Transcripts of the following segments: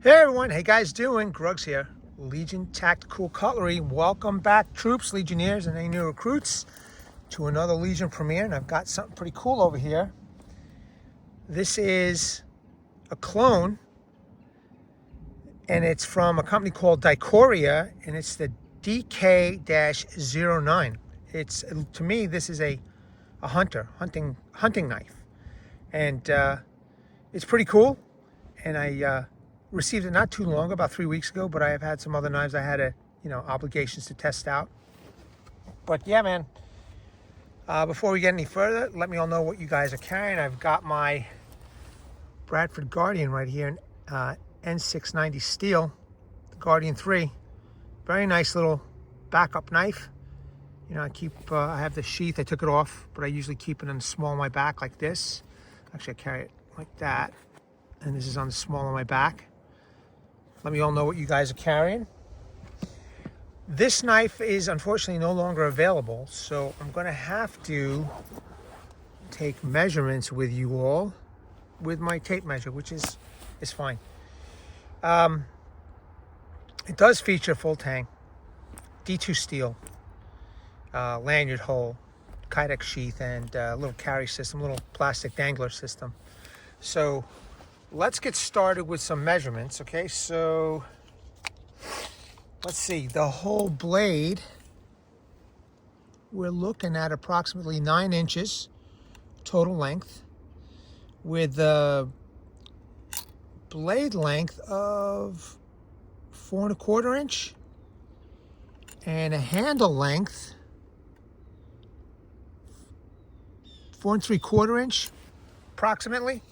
Hey everyone, hey guys doing? Grugs here, Legion Tactical Cutlery. Welcome back troops, Legionnaires, and any new recruits to another Legion premiere. And I've got something pretty cool over here. This is a clone, and it's from a company called Dicoria, and it's the DK-09. It's, to me, this is a hunting knife, and it's pretty cool. And I received it not too long, about 3 weeks ago, but I have had some other knives I had obligations to test out. But yeah, man, before we get any further, let me all know what you guys are carrying. I've got my Bradford Guardian right here, N690 steel, the Guardian 3. Very nice little backup knife. You know, I have the sheath, I took it off, but I usually keep it in the small of my back like this. Actually, I carry it like that. And this is on the small of my back. Let me all know what you guys are carrying. This knife is unfortunately no longer available, so I'm going to have to take measurements with you all with my tape measure, which is fine. It does feature full Tang, D2 steel, lanyard hole, Kydex sheath, and a little carry system, little plastic dangler system. So let's get started with some measurements, okay? So let's see, the whole blade, we're looking at approximately 9 inches total length, with a blade length of 4 1/4 inch and a handle length 4 3/4 inch approximately.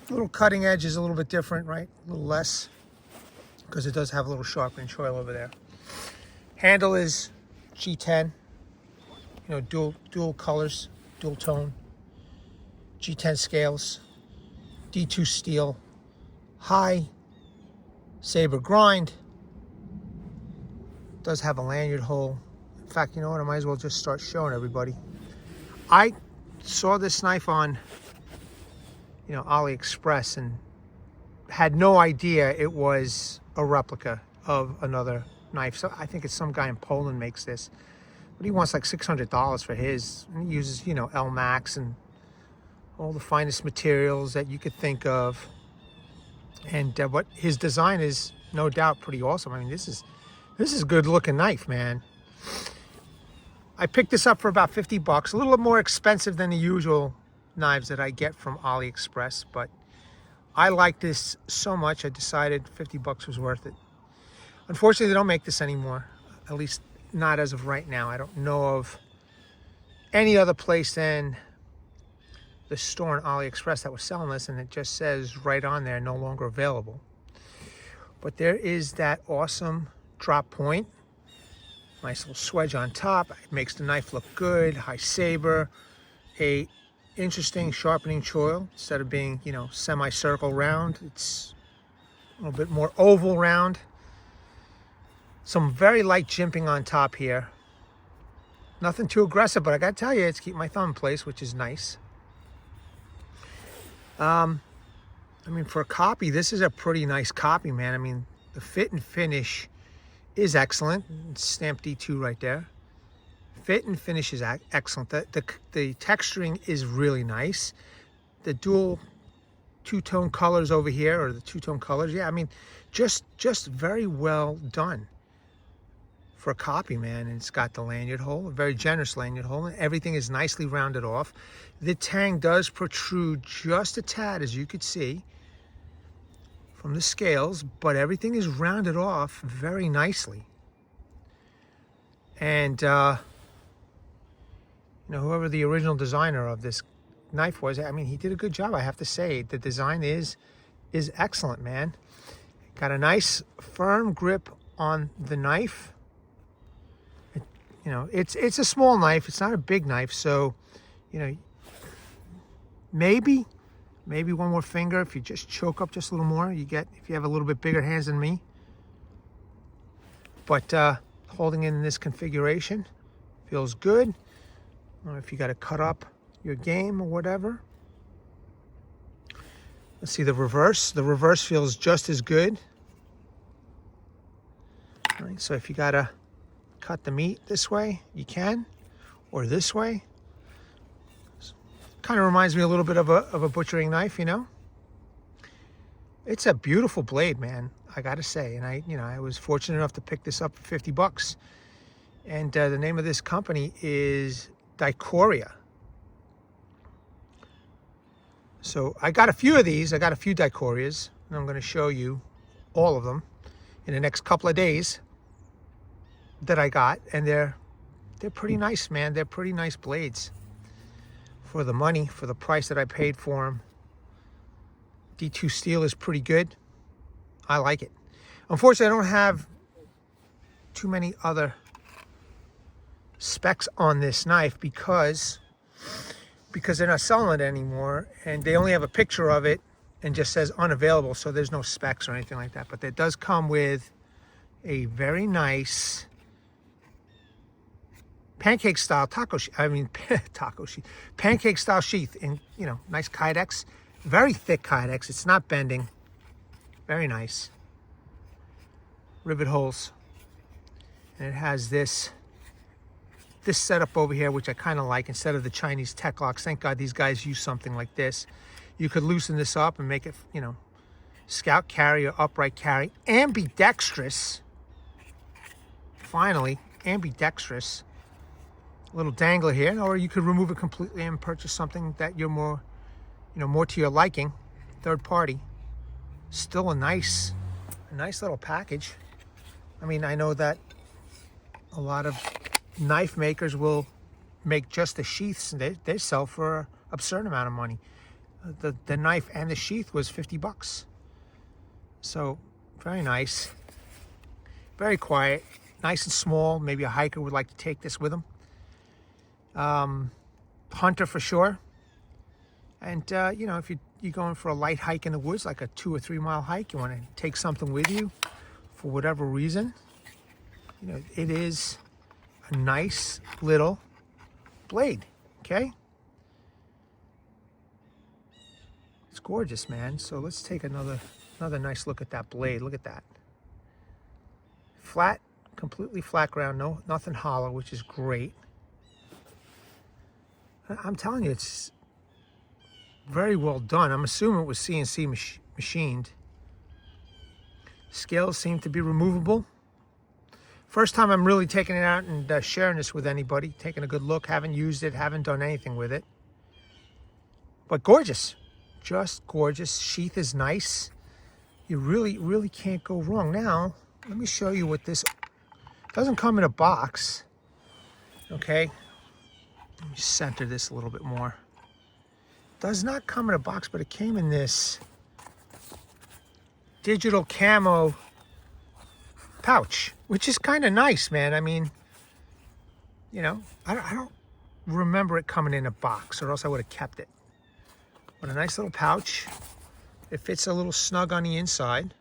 Little cutting edge is a little bit different, right? A little less, because it does have a little sharpening choil over there. Handle is G10, you know, dual colors, dual tone, G10 scales, D2 steel, high saber grind. Does have a lanyard hole. In fact, you know what? I might as well just start showing everybody. I saw this knife on AliExpress and had no idea it was a replica of another knife. So I think it's some guy in Poland makes this, but he wants like $600 for his, and he uses L-Max and all the finest materials that you could think of. And but his design is no doubt pretty awesome. I mean, this is a good looking knife, man. I picked this up for about 50 bucks, a little more expensive than the usual knives that I get from AliExpress, but I like this so much I decided 50 bucks was worth it. Unfortunately, they don't make this anymore, at least not as of right now. I don't know of any other place than the store on AliExpress that was selling this, and it just says right on there, no longer available. But there is that awesome drop point, nice little swedge on top. It makes the knife look good, high saber, a interesting sharpening choil. Instead of being, semicircle round, it's a little bit more oval round. Some very light jimping on top here. Nothing too aggressive, but I gotta tell you, it's keeping my thumb in place, which is nice. I mean, for a copy, this is a pretty nice copy, man. I mean, the fit and finish is excellent. It's stamped D2 right there. Fit and finish is excellent. The texturing is really nice. The dual two-tone colors over here, or the two-tone colors, yeah, I mean, just very well done for a copy, man. And it's got the lanyard hole, a very generous lanyard hole, and everything is nicely rounded off. The Tang does protrude just a tad, as you could see from the scales, but everything is rounded off very nicely. And whoever the original designer of this knife was, I mean, he did a good job, I have to say. The design is excellent, man. Got a nice firm grip on the knife. It's a small knife. It's not a big knife, so maybe one more finger. If you just choke up just a little more, if you have a little bit bigger hands than me. But holding it in this configuration feels good. Or if you got to cut up your game or whatever. Let's see the reverse. The reverse feels just as good. All right, so if you gotta cut the meat this way, you can, or this way. Kind of reminds me a little bit of a butchering knife, you know. It's a beautiful blade, man, I gotta say. And I was fortunate enough to pick this up for 50 bucks. And the name of this company is Dicoria. So I got a few of these. I got a few Dicorias, and I'm going to show you all of them in the next couple of days that I got. And they're pretty nice, man. They're pretty nice blades for the money, for the price that I paid for them. D2 steel is pretty good. I like it. Unfortunately, I don't have too many other specs on this knife because they're not selling it anymore, and they only have a picture of it and just says unavailable, so there's no specs or anything like that. But it does come with a very nice pancake style pancake style sheath in, you know, nice Kydex, very thick Kydex. It's not bending. Very nice. Rivet holes. And it has this setup over here, which I kind of like, instead of the Chinese TekLocs. Thank God these guys use something like this. You could loosen this up and make it, you know, scout carry or upright carry. Ambidextrous. Finally, ambidextrous. A little dangler here, or you could remove it completely and purchase something that you're more, you know, more to your liking. Third party. Still a nice little package. I mean, I know that a lot of knife makers will make just the sheaths, and they sell for an absurd amount of money. The knife and the sheath was 50 bucks. So very nice, very quiet, nice and small. Maybe a hiker would like to take this with them. Hunter for sure. And you know, if you're going for a light hike in the woods, like a 2 or 3 mile hike, you want to take something with you for whatever reason, you know, it is a nice little blade. Okay, it's gorgeous, man. So let's take another nice look at that blade. Look at that. Flat, completely flat ground, nothing hollow, which is great. I'm telling you, it's very well done. I'm assuming it was CNC machined. Scales seem to be removable. First time I'm really taking it out and sharing this with anybody, taking a good look. Haven't used it, haven't done anything with it. But gorgeous, just gorgeous. Sheath is nice. You really can't go wrong. Now, let me show you what this, doesn't come in a box. Okay, let me center this a little bit more. Does not come in a box, but it came in this digital camo pouch, which is kind of nice, man. I mean, you know, I don't remember it coming in a box, or else I would have kept it. But a nice little pouch. It fits a little snug on the inside.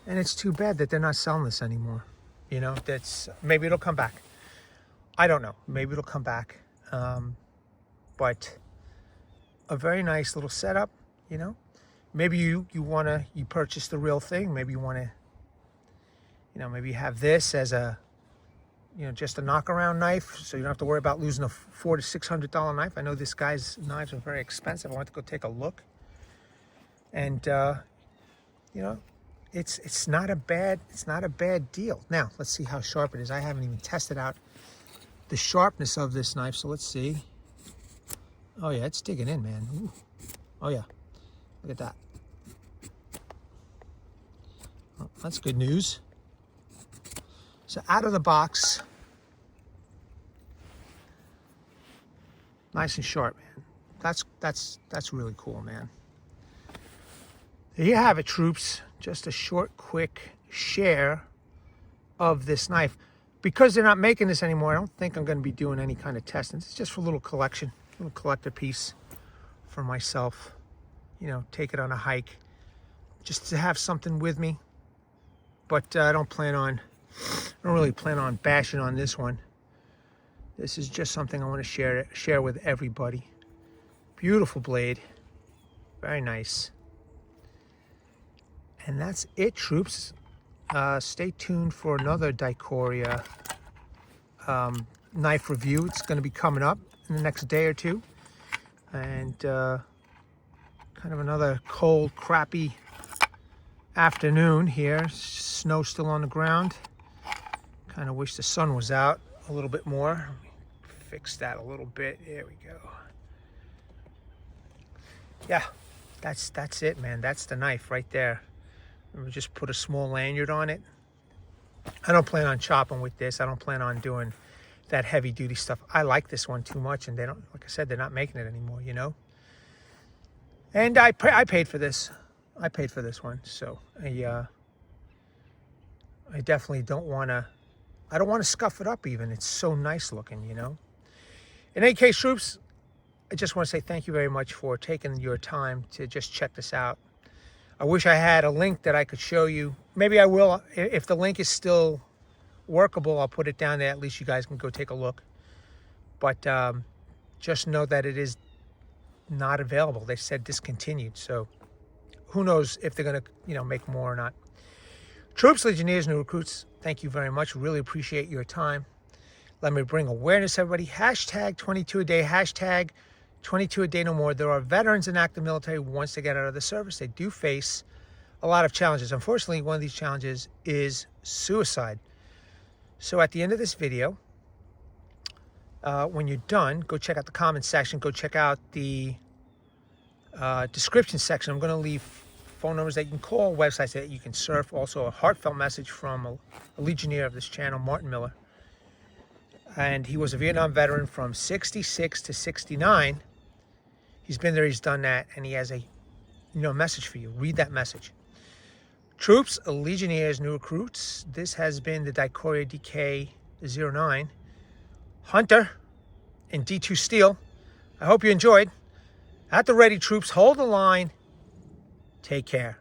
And it's too bad that they're not selling this anymore. You know, that's, maybe it'll come back. I don't know. Maybe it'll come back. But a very nice little setup, you know. Maybe you purchase the real thing. Maybe you want to, you know, maybe you have this as a, you know, just a knockaround knife, so you don't have to worry about losing a $400 to $600 knife. I know this guy's knives are very expensive. I want to go take a look. And, you know, it's not a bad deal. Now, let's see how sharp it is. I haven't even tested out the sharpness of this knife, so let's see. Oh yeah, it's digging in, man. Ooh. Oh yeah, look at that. Oh, that's good news. So out of the box, nice and sharp, man. That's really cool, man. There you have it, troops. Just a short, quick share of this knife. Because they're not making this anymore, I don't think I'm going to be doing any kind of testing. It's just for a little collection, a little collector piece for myself. You know, take it on a hike, just to have something with me. But I don't really plan on bashing on this one. This is just something I want to share with everybody. Beautiful blade. Very nice. And that's it, troops. Stay tuned for another Dicoria knife review. It's going to be coming up in the next day or two. And kind of another cold, crappy afternoon here. Snow still on the ground. Kind of wish the sun was out a little bit more. Fix that a little bit. There we go. Yeah, that's it, man. That's the knife right there. We just put a small lanyard on it. I don't plan on chopping with this. I don't plan on doing that heavy duty stuff. I like this one too much, and they don't, like I said, they're not making it anymore, you know. And I paid for this. I paid for this one, so I definitely don't want to. I don't want to scuff it up even. It's so nice looking, you know. In any case, troops, I just want to say thank you very much for taking your time to just check this out. I wish I had a link that I could show you. Maybe I will. If the link is still workable, I'll put it down there. At least you guys can go take a look. But just know that it is not available. They said discontinued. So who knows if they're going to, you know, make more or not. Troops, Legionnaires, new recruits, thank you very much. Really appreciate your time. Let me bring awareness, everybody. Hashtag 22 a day. Hashtag 22 a day no more. There are veterans in active military once they get out of the service. They do face a lot of challenges. Unfortunately, one of these challenges is suicide. So at the end of this video, when you're done, go check out the comment section. Go check out the description section. I'm going to leave phone numbers that you can call, websites that you can surf. Also, a heartfelt message from a Legionnaire of this channel, Martin Miller. And he was a Vietnam veteran from 66 to 69. He's been there, he's done that, and he has a message for you. Read that message. Troops, Legionnaires, new recruits, this has been the Dicoria DK-09 Hunter in D2 steel. I hope you enjoyed. At the ready, troops, hold the line. Take care.